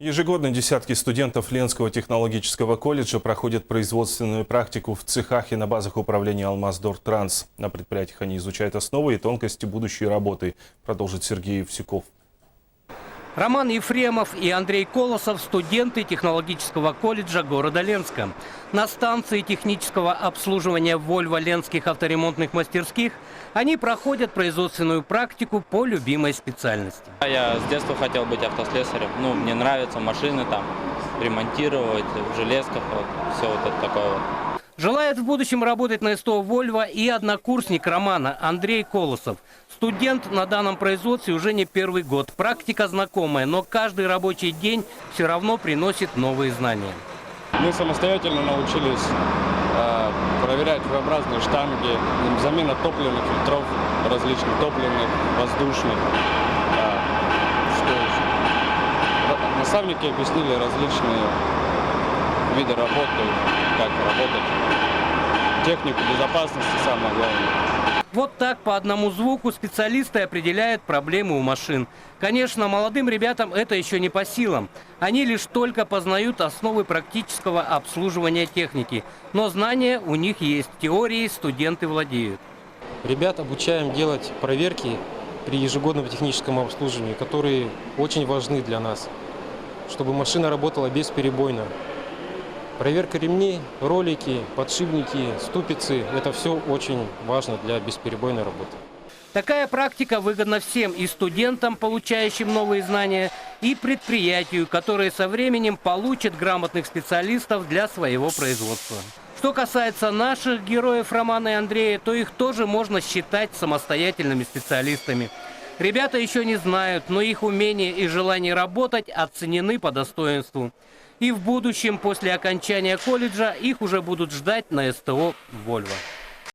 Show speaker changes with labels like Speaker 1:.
Speaker 1: Ежегодно десятки студентов Ленского технологического колледжа проходят производственную практику в цехах и на базах управления «Алмаздортранс». На предприятиях они изучают основы и тонкости будущей работы, продолжит Сергей Евсюков.
Speaker 2: Роман Ефремов и Андрей Колосов – студенты технологического колледжа города Ленска. На станции технического обслуживания Volvo ленских авторемонтных мастерских они проходят производственную практику по любимой специальности.
Speaker 3: Я с детства хотел быть автослесарем. Мне нравятся машины там, ремонтировать в железках, все вот это такое вот.
Speaker 2: Желает в будущем работать на СТО Volvo и однокурсник Романа Андрей Колосов. Студент на данном производстве уже не первый год. Практика знакомая, но каждый рабочий день все равно приносит новые знания.
Speaker 4: Мы самостоятельно научились проверять V-образные штанги, замена топливных фильтров, различных топливных, воздушных. Что еще? Наставники объяснили различные виды работы, как работать, технику безопасности самое главное.
Speaker 2: Вот так по одному звуку специалисты определяют проблемы у машин. Конечно, молодым ребятам это еще не по силам. Они лишь только познают основы практического обслуживания техники. Но знания у них есть, теорией студенты владеют.
Speaker 5: Ребят обучаем делать проверки при ежегодном техническом обслуживании, которые очень важны для нас, чтобы машина работала бесперебойно. Проверка ремней, ролики, подшипники, ступицы – это все очень важно для бесперебойной работы.
Speaker 2: Такая практика выгодна всем – и студентам, получающим новые знания, и предприятию, которые со временем получат грамотных специалистов для своего производства. Что касается наших героев Романа и Андрея, то их тоже можно считать самостоятельными специалистами. Ребята еще не знают, но их умение и желание работать оценены по достоинству. И в будущем, после окончания колледжа, их уже будут ждать на СТО Volvo.